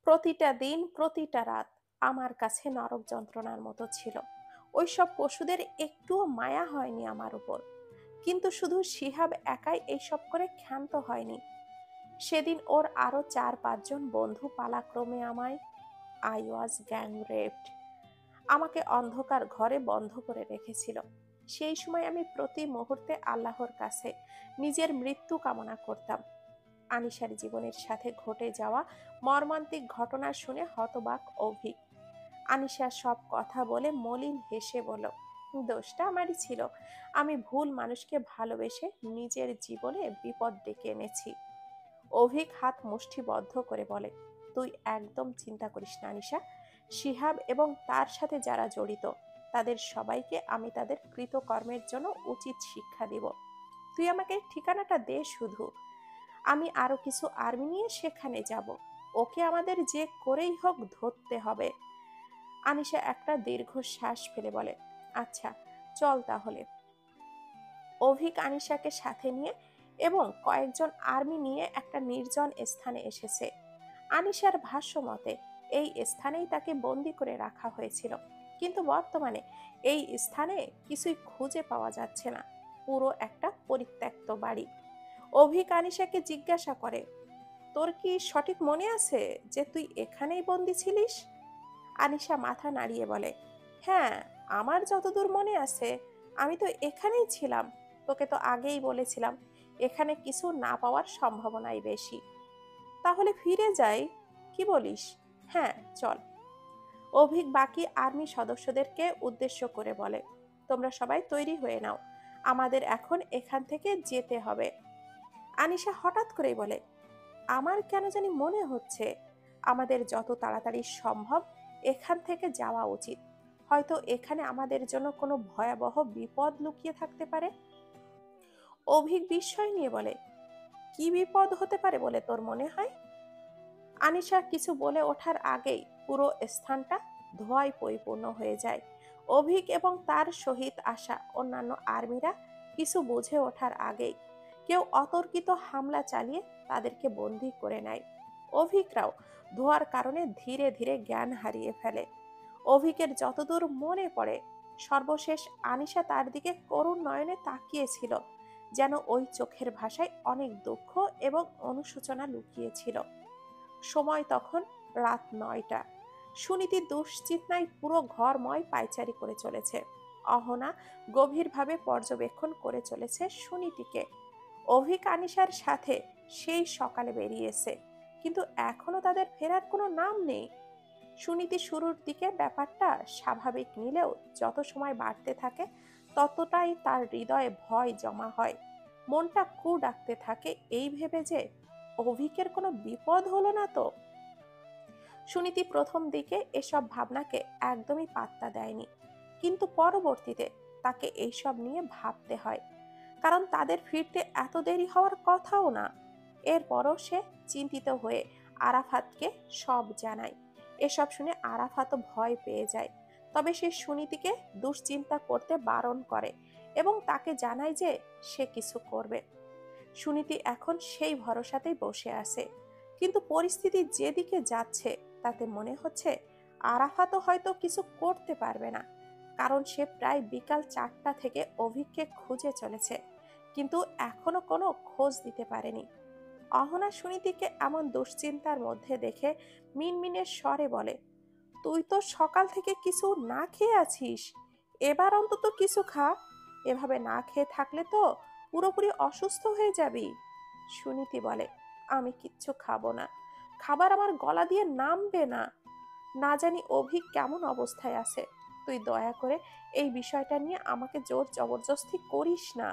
প্রতিটা দিন প্রতিটা রাত আমার কাছে নরক যন্ত্রণার মতো ছিল। ওইসব পশুদের একটুও মায়া হয়নি আমার উপর। কিন্তু শুধু শিহাব একাই এইসব করে ক্ষান্ত হয়নি। সেদিন ওর আরো 4-5 জন বন্ধু পালাক্রমে আমায় আই ওয়াজ গ্যাং রেপড আমাকে অন্ধকার ঘরে বন্ধ করে রেখেছিল। সেই সময় আমি প্রতি মুহূর্তে আল্লাহর কাছে নিজের মৃত্যু কামনা করতাম। আনিশার জীবনের সাথে ঘটে যাওয়া মর্মান্তিক ঘটনা শুনে হতবাক অভিক। আনিশা সব কথা বলে মলিন হেসে বলল, দোষটা আমারই ছিল। আমি ভুল মানুষকে ভালোবেসে নিজের জীবনে বিপদ ডেকে এনেছি। অভিক হাত মুষ্টিবদ্ধ করে বলে, তুই একদম চিন্তা করিস না আনিশা। শিহাব এবং তার সাথে যারা জড়িত তাদের সবাইকে আমি তাদের কৃতকর্মের জন্য উচিত শিক্ষা দিব। তুই আমাকে ঠিকানাটা দে শুধু। আমি আরো কিছু আর্মি নিয়ে সেখানে যাব। ওকে আমাদের যে করেই হোক ধরতে হবে। আনিশা একটা দীর্ঘশ্বাস ফেলে বলে, আচ্ছা চল তাহলে। অভিক আনিশাকে সাথে নিয়ে এবং কয়েকজন আর্মি নিয়ে একটা নির্জন স্থানে এসেছে। আনিশার ভাষ্য মতে এই স্থানেই তাকে বন্দি করে রাখা হয়েছিল, কিন্তু বর্তমানে এই স্থানে কিছুই খুঁজে পাওয়া যাচ্ছে না। পুরো একটা পরিত্যক্ত বাড়ি। অভিক আনিশাকে জিজ্ঞাসা করে, তোর কি সঠিক মনে আছে যে তুই এখানেই বন্দি ছিলিস? আনিশা মাথা নাড়িয়ে বলে, হ্যাঁ, আমার যতদূর মনে আছে আমি তো এখানেই ছিলাম। তোকে তো আগেই বলেছিলাম এখানে কিছু না পাওয়ার সম্ভাবনাই বেশি। তাহলে ফিরে যাই, কি বলিস? হ্যাঁ চল। অভিক বাকি আর্মি সদস্যদেরকে উদ্দেশ্য করে বলে, তোমরা সবাই তৈরি হয়ে নাও, আমাদের এখন এখান থেকে যেতে হবে। আনিশা হঠাৎ করেই বলে, আমার কেন জানি মনে হচ্ছে আমাদের যত তাড়াতাড়ি সম্ভব এখান থেকে যাওয়া উচিত। হয়তো এখানে আমাদের জন্য কোনো ভয়াবহ বিপদ লুকিয়ে থাকতে পারে। অভিক বিস্ময় নিয়ে বলে, কি বিপদ হতে পারে বলে তোর মনে হয়? আনিশা কিছু বলে ওঠার আগেই পুরো স্থানটা ধোঁয়ায় পরিপূর্ণ হয়ে যায়। অভিক এবং তার সহিত আসা অন্যান্য আর্মিরা কিছু বুঝে ওঠার আগেই কেউ অতর্কিত হামলা চালিয়ে তাদেরকে বন্দী করে নেয়। অভিকরাও ধোঁয়ার কারণে ধীরে ধীরে জ্ঞান হারিয়ে ফেলে। অভিকের যতদূর মনে পড়ে, সর্বশেষ আনিশা তার দিকে করুণ নয়নে তাকিয়েছিল, যেন ওই চোখের ভাষায় অনেক দুঃখ এবং অনুশোচনা লুকিয়েছিল। সময় তখন রাত 9টা। সুনীতি দুশ্চিন্তায় পুরো ঘরময় পায়চারি করে চলেছে। অহনা গভীরভাবে পর্যবেক্ষণ করে চলেছে সুনীতিকে। অভিক আনিশার সাথে সেই সকালে বেরিয়েছে, কিন্তু এখনো তাদের ফেরার কোনো নাম নেই। সুনীতি শুরুর দিকে ব্যাপারটা স্বাভাবিক নিলেও যত সময় বাড়তে থাকে ততটাই তার হৃদয়ে ভয় জমা হয়। মনটা কু ডাকতে থাকে এই ভেবে যে অভিকের কোনো বিপদ হলো না তো। সুনীতি প্রথম দিকে এসব ভাবনাকে একদমই পাত্তা দেয়নি, কিন্তু পরবর্তীতে তাকে এইসব নিয়ে ভাবতে হয়, কারণ তাদের ফিরতে এত দেরি হওয়ার কথাও না। এরপরও সে চিন্তিত হয়ে আরাফাতকে সব জানায়। এসব শুনে আরাফাতও ভয় পেয়ে যায়, তবে সে সুনীতিকে দুশ্চিন্তা করতে বারণ করে এবং তাকে জানায় যে সে কিছু করবে। সুনীতি এখন সেই ভরসাতেই বসে আছে, কিন্তু পরিস্থিতি যেদিকে যাচ্ছে তাতে মনে হচ্ছে আরাফাতও হয়তো কিছু করতে পারবে না, কারণ সে প্রায় বিকাল 4টা থেকে অভিককে খুঁজে চলেছে, কিন্তু এখনো কোনো খোঁজ দিতে পারেনি। অহনা সুনীতিকে এমন দুশ্চিন্তার মধ্যে দেখে মিনমিনের স্বরে বলে, তুই তো সকাল থেকে কিছু না খেয়ে আছিস, এবার অন্তত কিছু খা। এভাবে না খেয়ে থাকলে তো পুরোপুরি অসুস্থ হয়ে যাবি। সুনীতি বলে, আমি কিচ্ছু খাবো না, খাবার আমার গলা দিয়ে নামবে না। না জানি অভিক কেমন অবস্থায় আছে, তুই দয়া করে এই বিষয়টা নিয়ে আমাকে জোর জবরদস্তি করিস না।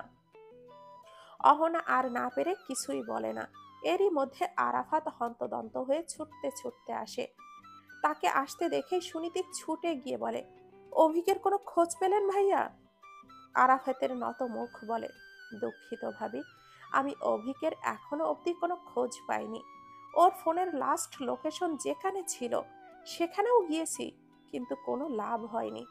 অহনা আর না পেরে কিছুই বলে না। এরই মধ্যে আরাফাত হন্তদন্ত হয়ে ছুটতে ছুটতে আসে। তাকে আসতে দেখে সুনীতি ছুটে গিয়ে বলে, অভিকের কোনো খোঁজ পেলেন ভাইয়া? আরাফাতের নত মুখ বলে, দুঃখিত ভাবি, আমি অভিকের এখনো অবধি কোনো খোঁজ পাইনি। ওর ফোনের লাস্ট লোকেশন যেখানে ছিল সেখানেও গিয়েছি, কিন্তু কোনো লাভ হয়নি।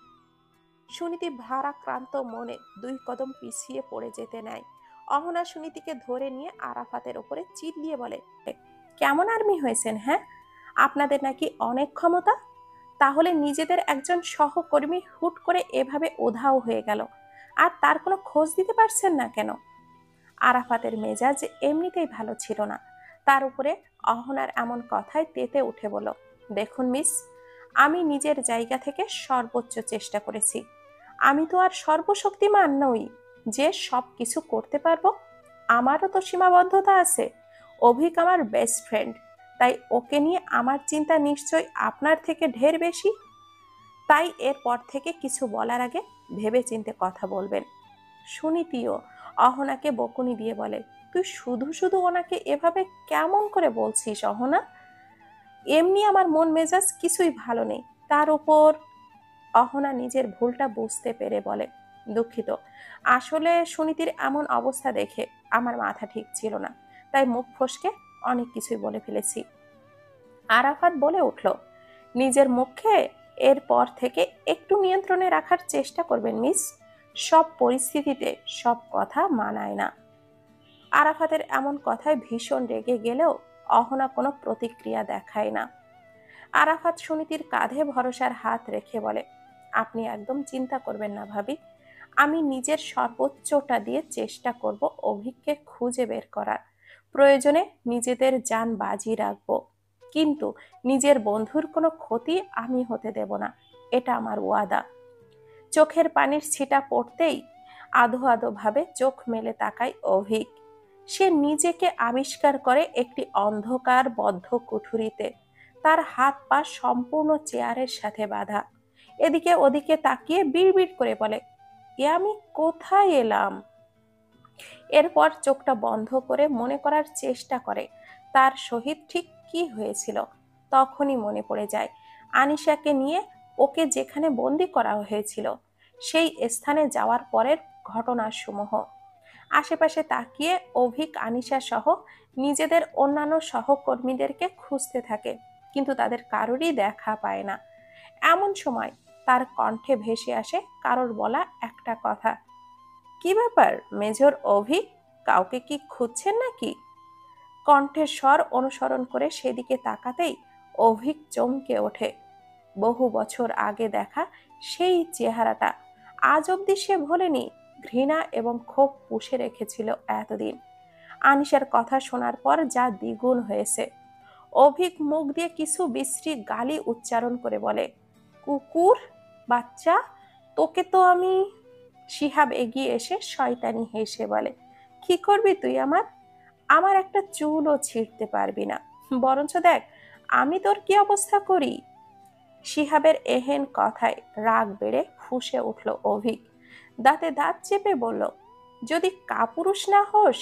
সুনীতি ভারাক্রান্ত মনে 2 কদম পিছিয়ে পড়ে যেতে নেয়। অহনা সুনীতিকে ধরে নিয়ে আরাফাতের ওপরে চিল্লিয়ে বলে, কেমন আর্মি হয়েছেন হ্যাঁ? আপনাদের নাকি অনেক ক্ষমতা, তাহলে নিজেদের একজন সহকর্মী হুট করে এভাবে উধাও হয়ে গেল, আর তার কোনো খোঁজ দিতে পারছেন না কেন? আরাফাতের মেজাজ এমনিতেই ভালো ছিল না, তার উপরে অহনার এমন কথায় তেতে উঠে বলল, দেখুন মিস, আমি নিজের জায়গা থেকে সর্বোচ্চ চেষ্টা করেছি। আমি তো আর সর্বশক্তিমান নই যে সব কিছু করতে পারবো। আমারও তো সীমাবদ্ধতা আছে। অভিক আমার বেস্ট ফ্রেন্ড, তাই ওকে নিয়ে আমার চিন্তা নিশ্চয়ই আপনার থেকে ঢের বেশি। তাই এরপর থেকে কিছু বলার আগে ভেবেচিন্তে কথা বলবেন। সুনীতিও অহনাকে বকুনি দিয়ে বলে, তুই শুধু শুধু ওনাকে এভাবে কেমন করে বলছিস অহনা? এমনি আমার মন মেজাজ কিছুই ভালো নেই, তার উপর। অহনা নিজের ভুলটা বুঝতে পেরে বলে, দুঃখিত, আসলে সুনীতির এমন অবস্থা দেখে আমার মাথা ঠিক ছিল না, তাই মুখ ফসকে অনেক কিছুই বলে ফেলেছি। আরাফাত বলে উঠল, নিজের মুখে এরপর থেকে একটু নিয়ন্ত্রণে রাখার চেষ্টা করবেন মিস, সব পরিস্থিতিতে সব কথা মানায় না। আরাফাতের এমন কথায় ভীষণ রেগে গেলেও অহনা কোনো প্রতিক্রিয়া দেখায় না। আরাফাত সুনীতির কাঁধে ভরসার হাত রেখে বলে, আপনি একদম চিন্তা করবেন না ভাবি, আমি নিজের সর্বোচ্চটা দিয়ে চেষ্টা করব অভিককে খুঁজে বের করার। প্রয়োজনে নিজেদের জান বাজি রাখবো, কিন্তু নিজের বন্ধুর কোনো ক্ষতি আমি হতে দেব না, এটা আমার ওয়াদা। চোখের পানির ছিটা পড়তেই আধো আধো ভাবে চোখ মেলে তাকায় অভিক। সে নিজেকে আবিষ্কার করে একটি অন্ধকার বদ্ধ কুঠুরিতে, তার হাত পা সম্পূর্ণ চেয়ারের সাথে বাঁধা। এদিকে ওদিকে তাকিয়ে বিড়বিড় করে বলে, এ আমি কোথায় এলাম? এরপর চোখটা বন্ধ করে মনে করার চেষ্টা করে তার সহিত ঠিক কি হয়েছিল। তখনই মনে পড়ে যায় আনিশাকে নিয়ে ওকে যেখানে বন্দি করা হয়েছিল সেই স্থানে যাওয়ার পরের ঘটনাসমূহ। আশেপাশে তাকিয়ে অভিক আনিশা সহ নিজেদের অন্যান্য সহকর্মীদেরকে খুঁজতে থাকে, কিন্তু তাদের কারোরই দেখা পায় না। এমন সময় তার কণ্ঠে ভেসে আসে কারোর বলা একটা কথা, কি ব্যাপার মেজর অভিক, কাউকে কি খুঁজছেন নাকি? কণ্ঠের স্বর অনুসরণ করে সেদিকে তাকাতেই অভিক চমকে ওঠে। বহু বছর আগে দেখা সেই চেহারাটা আজ অব্দি সে ভোলেনি, ঘৃণা এবং ক্ষোভ পুষে রেখেছিল এতদিন। আনিশার কথা শোনার পর যা দ্বিগুণ হয়েছে। অভিক মুখ দিয়ে কিছু বিশ্রী গালি উচ্চারণ করে বলে, কুকুর বাচ্চা, তোকে তো আমি। শিহাব এগিয়ে এসে শয়তানি হেসে বলে, কি করবি তুই আমার? আমার একটা চুলও ছিঁড়তে পারবি না, বরঞ্চ দেখ আমি তোর কি অবস্থা করি। শিহাবের এহেন কথায় রাগ বেড়ে ফুঁসে উঠল অভিক, দাঁতে দাঁত চেপে বলল, যদি কাপুরুষ না হোস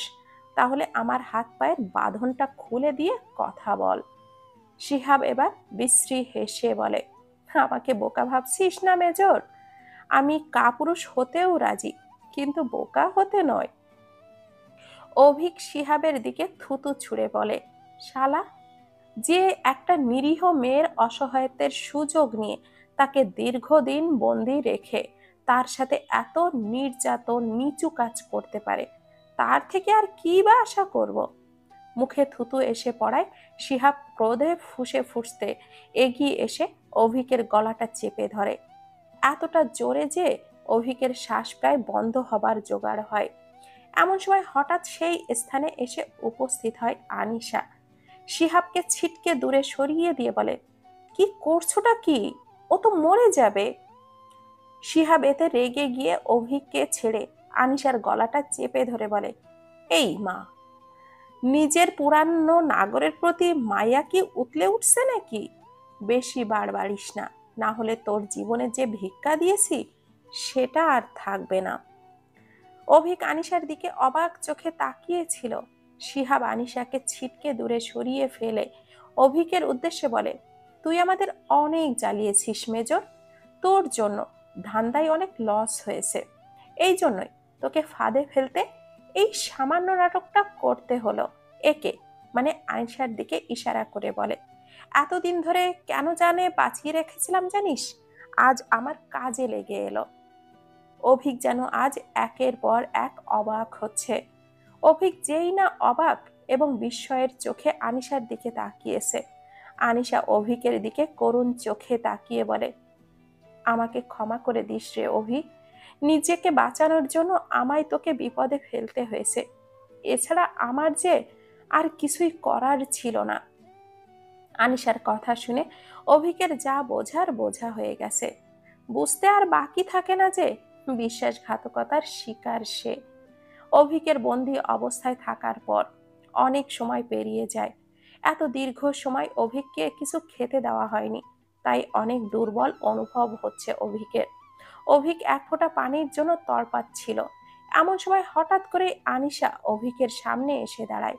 তাহলে আমার হাত পায়ের বাঁধনটা খুলে দিয়ে কথা বল। শিহাব এবার বিশ্রী হেসে বলে, আমাকে বোকা ভাবছিস না মেজর? আমি কাপুরুষ হতেও রাজি, কিন্তু বোকা হতে নয়। অভিক শিহাবের দিকে থুতু ছুঁড়ে বলে, শালা, যে একটা নিরীহ মেয়ের অসহায়ত্বের সুযোগ নিয়ে তাকে দীর্ঘদিন বন্দি রেখে তার সাথে এত নির্যাতন নিচু কাজ করতে পারে, তার থেকে আর কি বা আশা করব? মুখে থুতু এসে পড়ায় শিহাব ক্রোধে ফুঁসে ফুঁসতে এগিয়ে এসে অভিকের গলাটা চেপে ধরে, এতটা জোরে যে অভিকের শ্বাস প্রায় বন্ধ হবার জোগাড় হয়। এমন সময় হঠাৎ সেই স্থানে এসে উপস্থিত হয় আনিশা। শিহাবকে ছিটকে দূরে সরিয়ে দিয়ে বলে, কি করছোটা কি? ও তো মরে যাবে। শিহাব এতে রেগে গিয়ে অভিককে ছেড়ে আনিশার গলাটা চেপে ধরে বলে, এই মা, নিজের পুরানো নাগরের প্রতি মায়া কি উতলে উঠছে নাকি? বেশি বাড়াবাড়িস না, না হলে তোর জীবনে যে ভিক্ষা দিয়েছি সেটা আর থাকবে না। অভিক আনিশার দিকে অবাক চোখে তাকিয়েছিল। শিহাব আনিশাকে ছিটকে দূরে সরিয়ে ফেলে অভিকের উদ্দেশ্যে বলে, তুই আমাদের অনেক জ্বালিয়েছিস মেজর, তোর জন্য ধান্দায় অনেক লস হয়েছে, এই জন্যই তোকে ফাঁদে ফেলতে এই সামান্য নাটকটা করতে হলো। একে, মানে আনিশার দিকে ইশারা করে বলে, এতদিন ধরে কেন জানে বাঁচিয়ে রেখেছিলাম জানিস, আজ আমার কাজে লেগে এলো। অভিক যেন আজ একের পর এক অবাক হচ্ছে। অভিক যেই না অবাক এবং বিস্ময়ের চোখে আনিশার দিকে তাকিয়েছে, আনিশা অভিকের দিকে করুণ চোখে তাকিয়ে বলে, আমাকে ক্ষমা করে দিস রে অভি, নিজেকে বাঁচানোর জন্য আমায় তোকে বিপদে ফেলতে হয়েছে। এছাড়া আমার যে আর কিছুই করার ছিল না। আনিশার কথা শুনে অভিকের যা বোঝার বোঝা হয়ে গেছে। বুঝতে আর বাকি থাকে না যে বিশ্বাসঘাতকতার শিকার সে। অভিকের বন্দি অবস্থায় থাকার পর অনেক সময় পেরিয়ে যায়। এত দীর্ঘ সময় অভিককে কিছু খেতে দেওয়া হয়নি, তাই অনেক দুর্বল অনুভব হচ্ছে অভিকের। অভিক এক ফোঁটা পানির জন্য তড়পাচ্ছিল। এমন সময় হঠাৎ করে আনিশা অভিকের সামনে এসে দাঁড়ায়।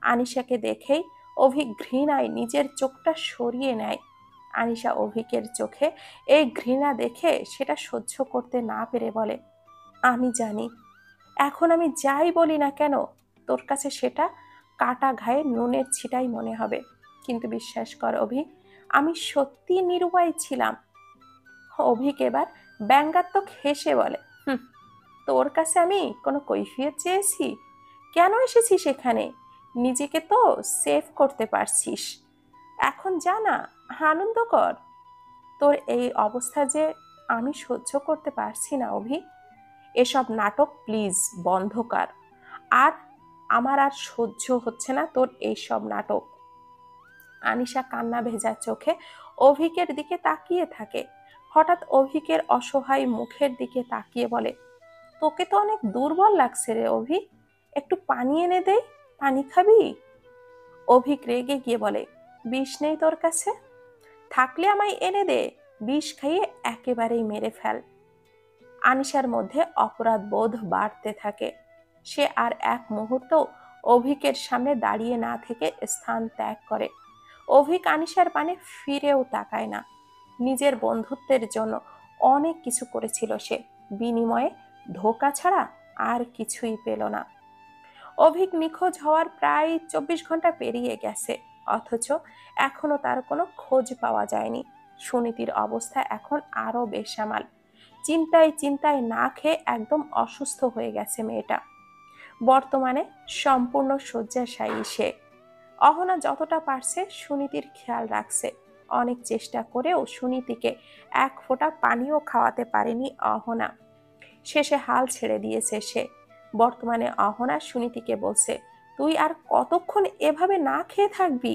আনিশাকে দেখেই অভিক ঘৃণায় নিজের চোখটা সরিয়ে নেয়। আনিশা অভিকের চোখে এই ঘৃণা দেখে সেটা সহ্য করতে না পেরে বলে, আমি জানি এখন আমি যাই বলি না কেন তোর কাছে সেটা কাটা ঘায়ে নুনের ছিটাই মনে হবে, কিন্তু বিশ্বাস কর অভি, আমি সত্যি নিরুপায় ছিলাম। অভিক এবার ব্যঙ্গাত্মক হেসে বলে, হুম, তোর কাছে আমি কোনো কৈফিয়ত চেয়েছি? কেন এসেছিস এখানে? নিজেকে তো সেভ করতে পারছিস, এখন জানা আনন্দ কর। তোর এই অবস্থা যে আমি সহ্য করতে পারছি না অভি, এসব নাটক প্লিজ বন্ধ কর। আর আমার আর সহ্য হচ্ছে না তোর এইসব নাটক। আনিশা কান্না ভেজা চোখে অভিকের দিকে তাকিয়ে থাকে। হঠাৎ অভিকের অসহায় মুখের দিকে তাকিয়ে বলে, তোকে তো অনেক দুর্বল লাগছে রে অভি, একটু পানি এনে দে, পানি খাবি? অভিক রেগে গিয়ে বলে, বিষ নেই তোর কাছে? থাকলে আমায় এনে দে, বিষ খাইয়ে একেবারেই মেরে ফেল। আনিশার মধ্যে অপরাধ বোধ বাড়তে থাকে। সে আর এক মুহূর্ত অভিকের সামনে দাঁড়িয়ে না থেকে স্থান ত্যাগ করে। অভিক আনিশার পানে ফিরেও তাকায় না। নিজের বন্ধুত্বের জন্য অনেক কিছু করেছিল সে, বিনিময়ে ধোঁকা ছাড়া আর কিছুই পেল না। অভিক নিখোঁজ হওয়ার প্রায় 24 ঘন্টা পেরিয়ে গেছে, অথচ এখনো তার কোনো খোঁজ পাওয়া যায়নি। সুনীতির অবস্থা এখন আরো বেসামাল। চিন্তায় চিন্তায় না খেয়ে একদম অসুস্থ হয়ে গেছে মেয়েটা। বর্তমানে সম্পূর্ণ শয্যাশায়ী সে। অহনা যতটা পারছে সুনীতির খেয়াল রাখছে। অনেক চেষ্টা করেও সুনীতিকে এক ফোঁটা পানিও খাওয়াতে পারেনি অহনা। শেষে হাল ছেড়ে দিয়েছে সে। বর্তমানে অহনা সুনীতিকে বলছে, তুই আর কতক্ষণ এভাবে না খেয়ে থাকবি?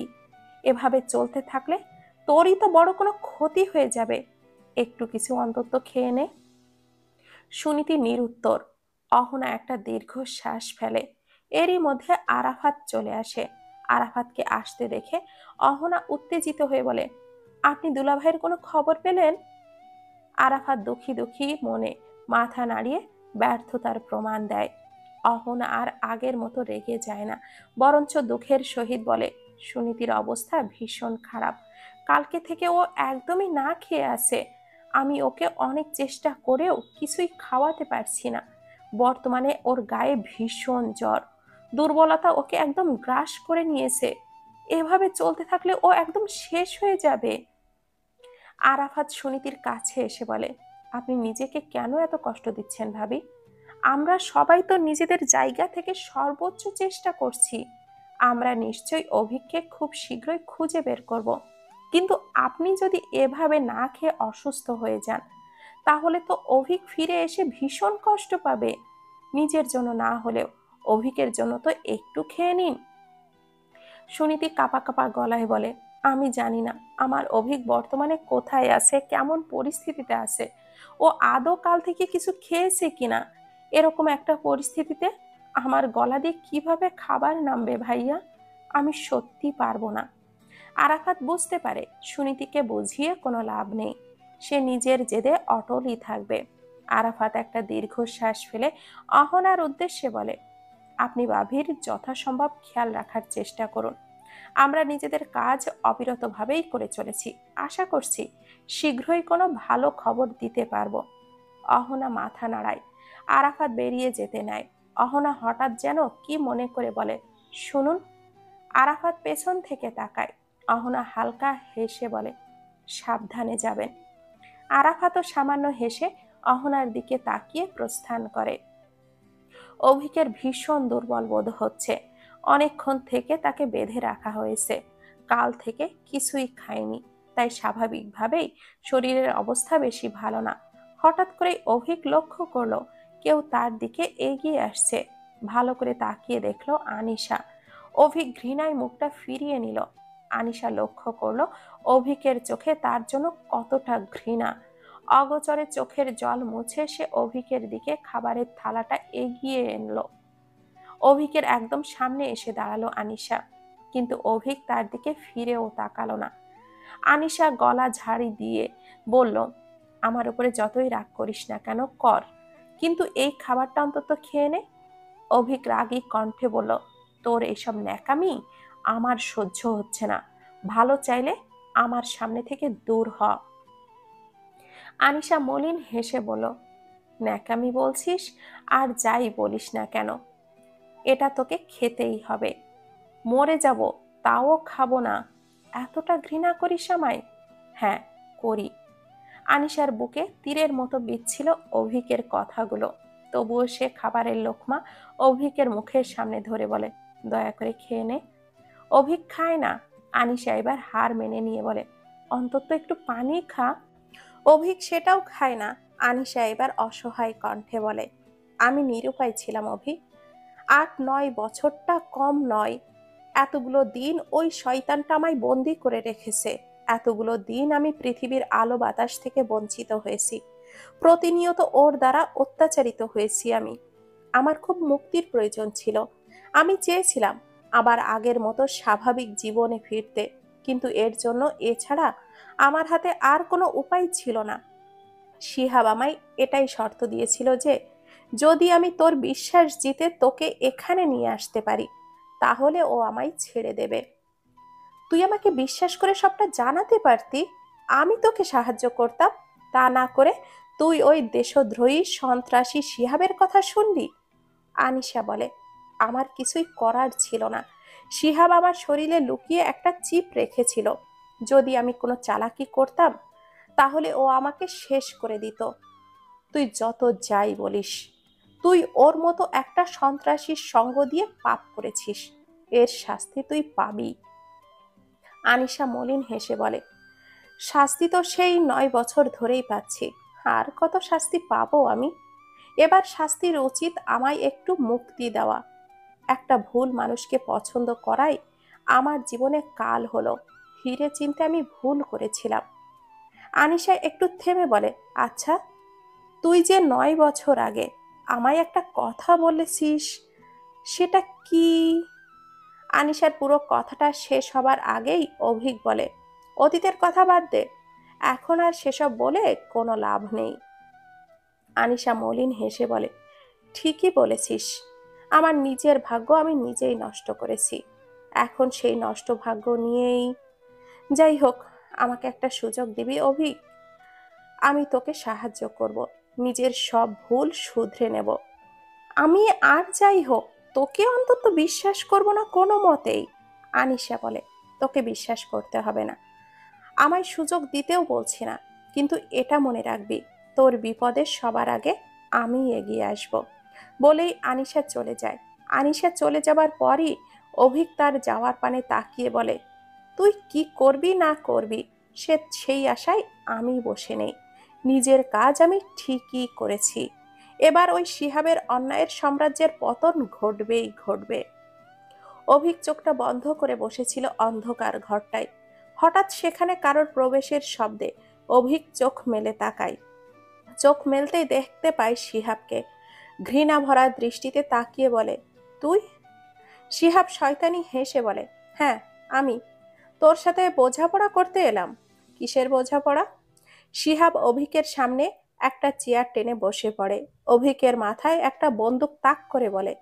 এভাবে চলতে থাকলে তোরই তো বড় কোনো ক্ষতি হয়ে যাবে, একটু কিছু অন্তত খেয়ে নে। সুনীতি নিরুত্তর। অহনা একটা দীর্ঘশ্বাস ফেলে। এরই মধ্যে আরাফাত চলে আসে। আরাফাতকে আসতে দেখে অহনা উত্তেজিত হয়ে বলে, আপনি দুলাভাইয়ের কোনো খবর পেলেন? আরাফাত দুঃখী দুঃখী মনে মাথা নাড়িয়ে ব্যর্থতার প্রমাণ দেয়। অহনা আর আগের মতো রেগে যায় না, বরঞ্চ দুঃখের সহিত বলে, সুনীতির অবস্থা ভীষণ খারাপ। কালকে থেকে ও একদমই না খেয়ে আছে। আমি ওকে অনেক চেষ্টা করেও কিছুই খাওয়াতে পারছি না। বর্তমানে ওর গায়ে ভীষণ জ্বর, দুর্বলতা ওকে একদম গ্রাস করে নিয়েছে। এভাবে চলতে থাকলে ও একদম শেষ হয়ে যাবে। আরাফাত সুনীতির কাছে এসে বলে, আপনি নিজেকে কেন এত কষ্ট দিচ্ছেন ভাবি? আমরা সবাই তো নিজেদের জায়গা থেকে সর্বোচ্চ চেষ্টা করছি। আমরা নিশ্চয়ই অভিককে খুব শীঘ্রই খুঁজে বের করব। কিন্তু আপনি যদি এভাবে না খেয়ে অসুস্থ হয়ে যান, তাহলে তো অভিক ফিরে এসে ভীষণ কষ্ট পাবে। নিজের জন্য না হলেও অভিকের জন্য তো একটু খেয়ে নিন। সুনীতি কাঁপা কাঁপা গলায় বলে, আমি জানি না আমার অভিক বর্তমানে কোথায় আছে, কেমন পরিস্থিতিতে আছে। ও আদৌ কাল থেকে কিছু খেয়েছে কিনা। এরকম একটা পরিস্থিতিতে আমার গলা দিয়ে কিভাবে খাবার নামবে ভাইয়া? আমি সত্যি পারবো না। আরাফাত বুঝতে পারে সুনীতিকে বুঝিয়ে কোনো লাভ নেই, সে নিজের জেদে অটলই থাকবে। আরাফাত একটা দীর্ঘশ্বাস ফেলে অহনার উদ্দেশ্যে বলে, আপনি ভাবির যথাসম্ভব খেয়াল রাখার চেষ্টা করুন। আমরা নিজেদের কাজ অবিরতভাবেই করে চলেছি, আশা করছি শীঘ্রই কোনো ভালো খবর দিতে পারবো। অহনা মাথা নাড়ায়। আরাফাত বেরিয়ে যেতে নেয়। অহনা হঠাৎ যেন কি মনে করে বলে, শুনুন। আরাফাত পেছন থেকে তাকায়। অহনা হালকা হেসে বলে, সাবধানে যাবেন। আরাফাতও সামান্য হেসে অহনার দিকে তাকিয়ে প্রস্থান করে। অভিকের ভীষণ দুর্বল বোধ হচ্ছে। অনেকক্ষণ থেকে তাকে বেঁধে রাখা হয়েছে। কাল থেকে কিছুই খায়নি, তাই স্বাভাবিকভাবেই শরীরের অবস্থা বেশি ভালো না। হঠাৎ করে অভিক লক্ষ্য করলো কেউ তার দিকে এগিয়ে আসছে। ভালো করে তাকিয়ে দেখলো আনিশা। অভিক ঘৃণায় মুখটা ফিরিয়ে নিল। আনিশা লক্ষ্য করলো অভিকের চোখে তার জন্য কতটা ঘৃণা। অগোচরে চোখের জল মুছে সে অভিকের দিকে খাবারের থালাটা এগিয়ে এনলো। অভিকের একদম সামনে এসে দাঁড়ালো আনিশা, কিন্তু অভিক তার দিকে ফিরেও তাকালো না। আনিশা গলা ঝাড়ি দিয়ে বলল, আমার উপরে যতই রাগ করিস না কেন কর, কিন্তু এই খাবারটা অন্তত খেয়ে নে। অভিক রাগী কণ্ঠে বলল, তোর এইসব ন্যাকামি আমার সহ্য হচ্ছে না, ভালো চাইলে আমার সামনে থেকে দূর হ। আনিশা মলিন হেসে বলল, ন্যাকামি বলছিস? আর যাই বলিস না কেন, এটা তোকে খেতেই হবে। মরে যাব তাও খাবো না। এতটা ঘৃণা করিস আমায়? হ্যাঁ, করি। আনিশার বুকে তীরের মতো বিচ্ছিল অভিকের কথাগুলো। তবুও সে খাবারের লোকমা অভিকের মুখের সামনে ধরে বলে, দয়া করে খেয়ে নে। অভিক খায় না। আনিশা এবার হার মেনে নিয়ে বলে, অন্তত একটু পানি খা। অভিক সেটাও খায় না। আনিশা এবার অসহায় কণ্ঠে বলে, আমি নিরুপায় ছিলাম অভিক। ৮-৯ বছরটা কম নয়। এতগুলো দিন ওই শয়তানটা আমায় বন্দি করে রেখেছে। এতগুলো দিন আমি পৃথিবীর আলো বাতাস থেকে বঞ্চিত হয়েছি। প্রতিনিয়ত ওর দ্বারা অত্যাচারিত হয়েছি আমি। আমার খুব মুক্তির প্রয়োজন ছিল। আমি চেয়েছিলাম আবার আগের মতো স্বাভাবিক জীবনে ফিরতে, কিন্তু এর জন্য এছাড়া আমার হাতে আর কোনো উপায় ছিল না। শিহাব আমায় এটাই শর্ত দিয়েছিল যে যদি আমি তোর বিশ্বাস জিতে তোকে এখানে নিয়ে আসতে পারি, তাহলে ও আমায় ছেড়ে দেবে। তুই আমাকে বিশ্বাস করে সবটা জানাতে পারতি, আমি তোকে সাহায্য করতাম। তা না করে তুই ওই দেশদ্রোহী সন্ত্রাসী শিহাবের কথা শুনলি। আনিশা বলে, আমার কিছুই করার ছিল না। শিহাব আমার শরীরে লুকিয়ে একটা চিপ রেখেছিল। যদি আমি কোনো চালাকি করতাম, তাহলে ও আমাকে শেষ করে দিত। তুই যত যাই বলিস, তুই ওর মতো একটা সন্ত্রাসীর সঙ্গ দিয়ে পাপ করেছিস। এর শাস্তি তুই পাবি। আনিশা মলিন হেসে বলে, শাস্তি তো সেই ৯ বছর ধরেই পাচ্ছি। আর কত শাস্তি পাবো আমি? এবার শাস্তির উচিত আমায় একটু মুক্তি দেওয়া। একটা ভুল মানুষকে পছন্দ করাই আমার জীবনে কাল হলো। হিরে চিনতে আমি ভুল করেছিলাম। আনিশা একটু থেমে বলে, আচ্ছা, তুই যে ৯ বছর আগে আমায় একটা কথা বলেছিস, সেটা কি? আনিশার পুরো কথাটা শেষ হবার আগেই অভিক বলে, অতীতের কথা বাদ দে, এখন আর সেসব বলে কোনো লাভ নেই। আনিশা মলিন হেসে বলে, ঠিকই বলেছিস। আমার নিজের ভাগ্য আমি নিজেই নষ্ট করেছি। এখন সেই নষ্ট ভাগ্য নিয়েই, যাই হোক, আমাকে একটা সুযোগ দিবি অভিক? আমি তোকে সাহায্য করব, নিজের সব ভুল শুধরে নেব। আমি আর যাই হোক তোকে অন্তত বিশ্বাস করব না কোনো মতেই। আনিশা বলে, তোকে বিশ্বাস করতে হবে না, আমায় সুযোগ দিতেও বলছি না, কিন্তু এটা মনে রাখবি, তোর বিপদে সবার আগে আমি এগিয়ে আসব। বলেই আনিশা চলে যায়। আনিশা চলে যাবার পরই অভিক তার যাওয়ার পানে তাকিয়ে বলে, তুই কি করবি না করবি সেই আশায় আমি বসে নেই। নিজের কাজ আমি ঠিকই করেছি। এবার ওই শিহাবের অন্যায়ের সাম্রাজ্যের পতন ঘটবেই ঘটবে। অভিক চোখটা বন্ধ করে বসেছিল অন্ধকার ঘরটায়। হঠাৎ সেখানে কারোর প্রবেশের শব্দে অভিক চোখ মেলে তাকায়। চোখ মেলতেই দেখতে পায় শিহাবকে। ঘৃণা ভরা দৃষ্টিতে তাকিয়ে বলে, তুই? শিহাব শয়তানি হেসে বলে, হ্যাঁ, আমি। তোর সাথে বোঝাপড়া করতে এলাম। কিসের বোঝাপড়া? শিহাব অভিকের সামনে একটা চেয়ার টেনে বসে পড়ে। অভিকের মাথায় একটা বন্দুক তাক করে বলে,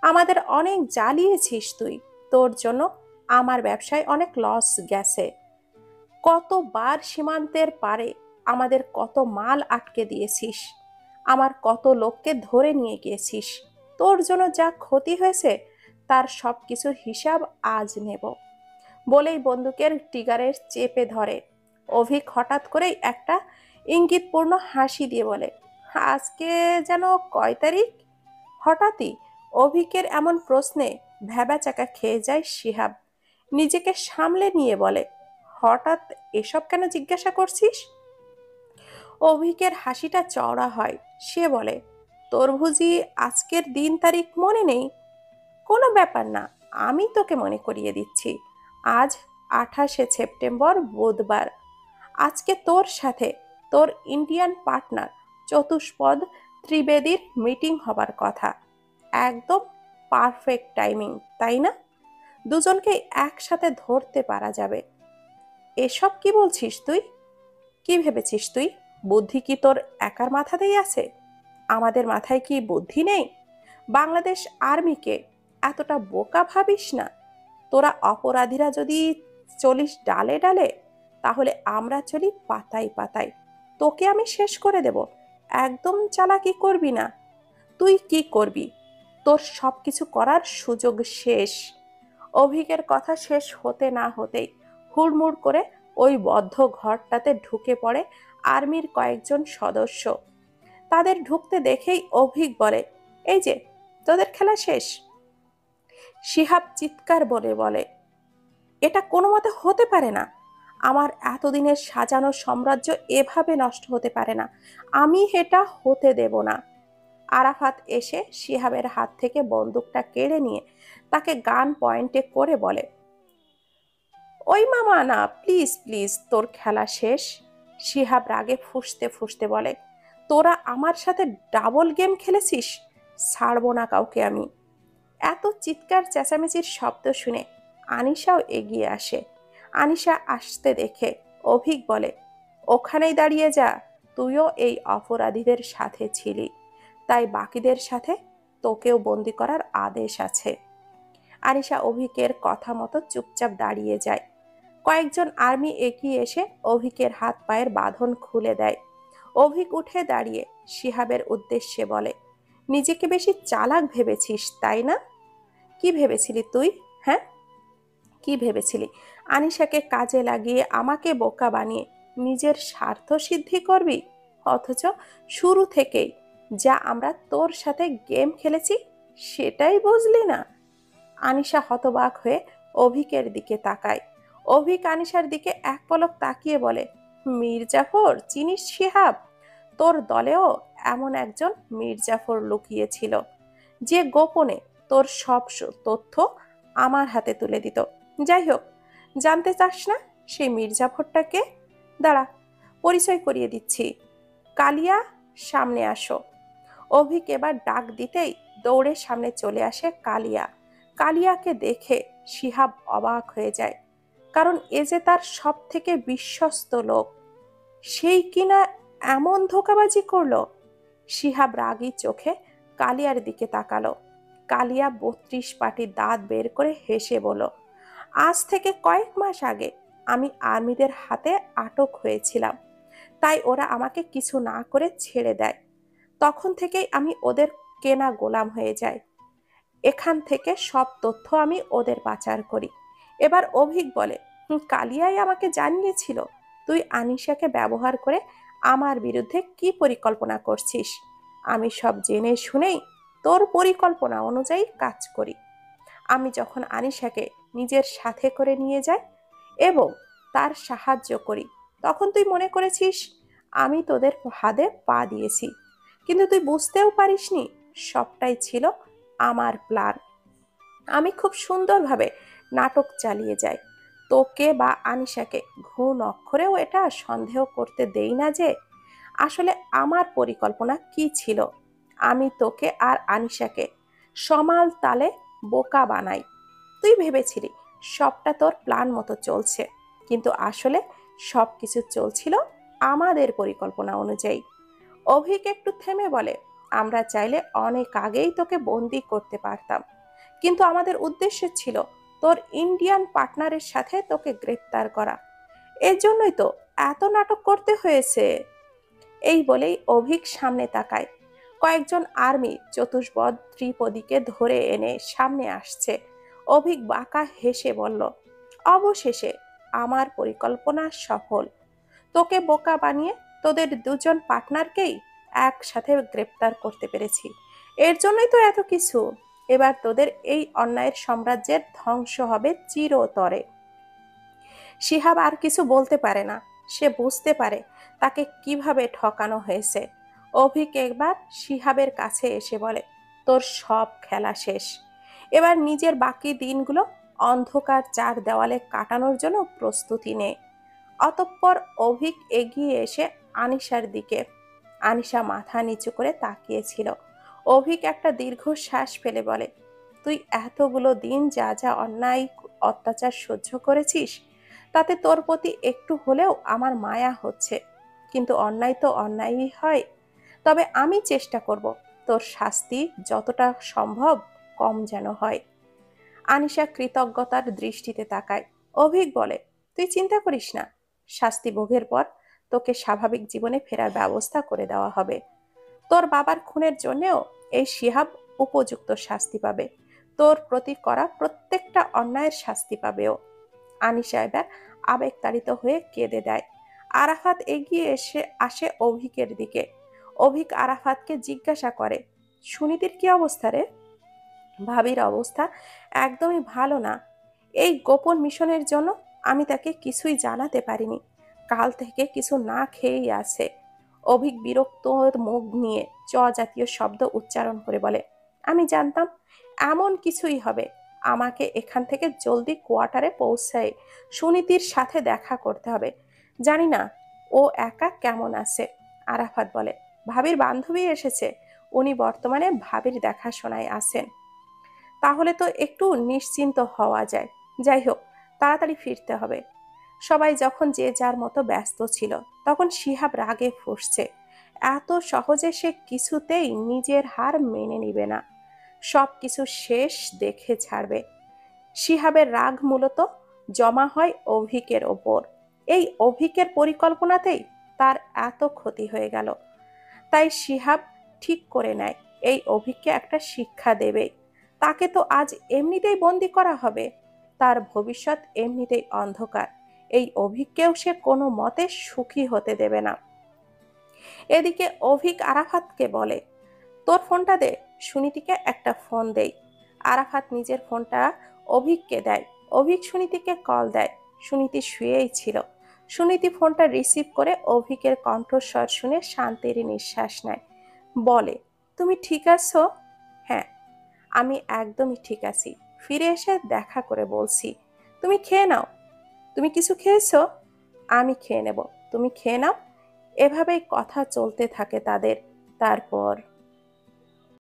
আমাদের অনেক জ্বালিয়েছিস তুই। তোর জন্য আমার ব্যবসায় অনেক লস গেছে। কতবার সীমান্তের পারে আমাদের কত মাল আটকে দিয়েছিস। আমার কত লোককে ধরে নিয়ে গিয়েছিস। তোর জন্য যা ক্ষতি হয়েছে তার সব কিছুর হিসাব আজ নেব। বলেই বন্দুকের ট্রিগারের চেপে ধরে। অভিক হঠাৎ করেই একটা ইঙ্গিতপূর্ণ হাসি দিয়ে বলে, আজকে যেন কয় তারিখ? হঠাৎই অভিকের এমন প্রশ্নে ভ্যাবাচ্যাকা খেয়ে যায় শিহাব। নিজেকে সামলে নিয়ে বলে, হঠাৎ এসব কেন জিজ্ঞাসা করছিস? অভিকের হাসিটা চওড়া হয়। সে বলে, তোর বুঝি আজকের দিন তারিখ মনে নেই? কোনো ব্যাপার না, আমি তোকে মনে করিয়ে দিচ্ছি। আজ 28শে সেপ্টেম্বর, বুধবার। আজকে তোর সাথে তোর ইন্ডিয়ান পার্টনার চতুষ্পদ ত্রিবেদীর মিটিং হবার কথা। একদম পারফেক্ট টাইমিং, তাই না? দুজনকে একসাথে ধরতে পারা যাবে। এসব কি বলছিস তুই? কি ভেবেছিস তুই? বুদ্ধি কি তোর একার মাথাতেই আছে? আমাদের মাথায় কি বুদ্ধি নেই? বাংলাদেশ আর্মিকে এতটা বোকা ভাবিস না। তোরা অপরাধীরা যদি চলিস ডালে ডালে, তাহলে আমরা চলি পাতায় পাতায়। তোকে আমি শেষ করে দেব। একদম চালাকি করবি না। তুই কি করবি? তোর সবকিছু করার সুযোগ শেষ। অভিকের কথা শেষ হতে না হতেই হুড়মুড় করে ওই বদ্ধ ঘরটাতে ঢুকে পড়ে আর্মির কয়েকজন সদস্য। তাদের ঢুকতে দেখেই অভিক বলে, এই যে, তোদের খেলা শেষ। শিহাব চিৎকার বলে বলে, এটা কোনো মতে হতে পারে না। আমার এতদিনের সাজানো সাম্রাজ্য এভাবে নষ্ট হতে পারে না। আমি এটা হতে দেব না। আরাফাত এসে শিহাবের হাত থেকে বন্দুকটা কেড়ে নিয়ে তাকে গান পয়েন্টে করে বলে, ওই মামা না, প্লিজ প্লিজ, তোর খেলা শেষ। শিহাব রাগে ফুঁসতে ফুঁসতে বলে, তোরা আমার সাথে ডাবল গেম খেলেছিস। ছাড়বো না কাউকে আমি। এত চিৎকার চেঁচামেচির শব্দ শুনে আনিশাও এগিয়ে আসে। আনিশা আসতে দেখে অভিক বলে, ওখানেই দাঁড়িয়ে যা। তুইও এই অপরাধীদের সাথে ছিলি, তাই বাকিদের সাথে তোকেও বন্দি করার আদেশ আছে। আনিশা অভিকের কথা মতো চুপচাপ দাঁড়িয়ে যায়। কয়েকজন আর্মি এগিয়ে এসে অভিকের হাত পায়ের বাঁধন খুলে দেয়। অভিক উঠে দাঁড়িয়ে শিহাবের উদ্দেশ্যে বলে, নিজেকে বেশি চালাক ভেবেছিস, তাই না? কি ভেবেছিলি তুই? হ্যাঁ, কি ভেবেছিলি? আনিশাকে কাজে লাগিয়ে আমাকে বোকা বানিয়ে নিজের স্বার্থ সিদ্ধি করবি? অথচ শুরু থেকেই যা আমরা তোর সাথে গেম খেলেছি সেটাই বুঝলি না। আনিশা হতবাক হয়ে অভিকের দিকে তাকায়। অভিক আনিশার দিকে এক পলক তাকিয়ে বলে, মির্জাফর চিনিস শিহাব? তোর দলেও এমন একজন মির্জাফর লুকিয়েছিল, যে গোপনে তোর সব তথ্য আমার হাতে তুলে দিত। যাই হোক, জানতে চাস না সেই মির্জাফরটা কে? দাঁড়া, পরিচয় করিয়ে দিচ্ছি। কালিয়া, সামনে আসো। অভিক এবার ডাক দিতেই দৌড়ে সামনে চলে আসে কালিয়া। কালিয়াকে দেখে শিহাব অবাক হয়ে যায়, কারণ এ যে তার সব থেকে বিশ্বস্ত লোক। সেই কিনা এমন ধোঁকাবাজি করলো। শিহাব রাগী চোখে কালিয়ার দিকে তাকালো। কালিয়া 32 পাটি দাঁত বের করে হেসে বলল, আজ থেকে কয়েক মাস আগে আমি আর্মিদের হাতে আটক হয়েছিলাম, তাই ওরা আমাকে কিছু না করে ছেড়ে দেয়। তখন থেকেই আমি ওদের কেনা গোলাম হয়ে যাই। এখান থেকে সব তথ্য আমি ওদের পাচার করি। এবার অভিক বলে, কালিয়াই আমাকে জানিয়েছিল তুই আনিশাকে ব্যবহার করে আমার বিরুদ্ধে কি পরিকল্পনা করছিস। আমি সব জেনে শুনেই তোর পরিকল্পনা অনুযায়ী কাজ করি। আমি যখন আনিশাকে নিজের সাথে করে নিয়ে যাই এবং তার সাহায্য করি, তখন তুই মনে করেছিস আমি তোদের ফাঁদে পা দিয়েছি, কিন্তু তুই বুঝতেও পারিসনি সবটাই ছিল আমার প্ল্যান। আমি খুব সুন্দরভাবে নাটক চালিয়ে যাই। তোকে বা আনিশাকে ঘুণ অক্ষরেও এটা সন্দেহ করতে দেই না যে আসলে আমার পরিকল্পনা কি ছিল। আমি তোকে আর আনিশাকে সমাল তালে বোকা বানাই। তুই ভেবেছিলি সবটা তোর প্ল্যান মতো চলছে, কিন্তু আসলে সবকিছু চলছিল আমাদের পরিকল্পনা অনুযায়ী। অভিক একটু থেমে বলে, আমরা চাইলে অনেক আগেই তোকে বন্দি করতে পারতাম, কিন্তু আমাদের উদ্দেশ্য ছিল তোর ইন্ডিয়ান পার্টনারের সাথে তোকে গ্রেপ্তার করা। এর জন্যই তো এত নাটক করতে হয়েছে। এই বলেই অভিক সামনে তাকায়। কয়েকজন আর্মি চতুষ্পদ ত্রিপদীকে ধরে এনে সামনে আসছে। অভিক বাঁকা হেসে বলল, অবশেষে আমার পরিকল্পনা সফল। তোকে বোকা বানিয়ে তোদের দুজন পার্টনারকেই একসাথে গ্রেপ্তার করতে পেরেছি। এর জন্যই তো এত কিছু। এবার তোদের এই অন্যায়ের সাম্রাজ্যের ধ্বংস হবে চিরতরে। শিহাব আর কিছু বলতে পারে না। সে বুঝতে পারে তাকে কিভাবে ঠকানো হয়েছে। অভিক একবার শিহাবের কাছে এসে বলে, তোর সব খেলা শেষ। এবার নিজের বাকি দিনগুলো অন্ধকার চার দেওয়ালে কাটানোর জন্য প্রস্তুতি নে। অতঃপর অভিক এগিয়ে এসে আনিশার দিকে। আনিশা মাথা নিচু করে তাকিয়েছিল। অভিক একটা দীর্ঘশ্বাস ফেলে বলে, তুই এতগুলো দিন যা যা অন্যায় অত্যাচার সহ্য করেছিস, তাতে তোর প্রতি একটু হলেও আমার মায়া হচ্ছে। কিন্তু অন্যায় তো অন্যায়ই হয়। তবে আমি চেষ্টা করব তোর শাস্তি যতটা সম্ভব কম যেন হয়। আনিশা কৃতজ্ঞতার দৃষ্টিতে তাকায়। অভিক বলে, তুই চিন্তা করিস না, শাস্তি ভোগের পর তোকে স্বাভাবিক জীবনে ফেরার ব্যবস্থা করে দেওয়া হবে। তোর বাবার খুনের জন্যেও এই শিহাব উপযুক্ত শাস্তি পাবে। তোর প্রতি করা প্রত্যেকটা অন্যায়ের শাস্তি পাবেও। আনিশা এবার আবেগতাড়িত হয়ে কেঁদে দেয়। আরাফাত এগিয়ে আসে অভিকের দিকে। অভিক আরাফাতকে জিজ্ঞাসা করে, সুনীতির কি অবস্থা রে? ভাবির অবস্থা একদমই ভালো না। এই গোপন মিশনের জন্য আমি তাকে কিছুই জানাতে পারিনি। কাল থেকে কিছু না খেয়েই আছে। অভিক বিরক্ত মুখ নিয়ে চ জাতীয় শব্দ উচ্চারণ করে বলে, আমি জানতাম এমন কিছুই হবে। আমাকে এখান থেকে জলদি কোয়ার্টারে পৌঁছায় সুনীতির সাথে দেখা করতে হবে। জানি না ও একা কেমন আছে। আরাফাত বলে, ভাবির বান্ধবী এসেছে, উনি বর্তমানে ভাবির দেখাশোনায় আছেন। তাহলে তো একটু নিশ্চিন্ত হওয়া যায়। যাই হোক, তাড়াতাড়ি ফিরতে হবে। সবাই যখন যে যার মতো ব্যস্ত ছিল, তখন শিহাব রাগে ফুঁসছে। এত সহজে সে কিছুতেই নিজের হার মেনে নিবে না। সব কিছু শেষ দেখে ছাড়বে। শিহাবের রাগ মূলত জমা হয় অভিকের ওপর। এই অভিকের পরিকল্পনাতেই তার এত ক্ষতি হয়ে গেল। তাই শিহাব ঠিক করে নেয় এই অভিককে একটা শিক্ষা দেবে। তাকে তো আজ এমনিতেই বন্দি করা হবে। তার ভবিষ্যৎ এমনিতেই অন্ধকার। এই অভিককেও সে কোনো মতে সুখী হতে দেবে না। এদিকে অভিক আরাফাতকে বলে, তোর ফোনটা দে, সুনীতিকে একটা ফোন দেই। আরাফাত নিজের ফোনটা অভিককে দেয়। অভিক সুনীতিকে কল দেয়। সুনীতি শুয়েই ছিল। সুনীতি ফোনটা রিসিভ করে অভিকের কণ্ঠস্বর শুনে শান্তির নিঃশ্বাস নেয়। বলে, তুমি ঠিক আছো? হ্যাঁ, আমি একদমই ঠিক আছি। ফিরে এসে দেখা করে বলছি। তুমি খেয়ে নাও। তুমি কিছু খেয়েছো? আমি খেয়ে নেব, তুমি খেয়ে নাও। এভাবেই কথা চলতে থাকে তাদের। তারপর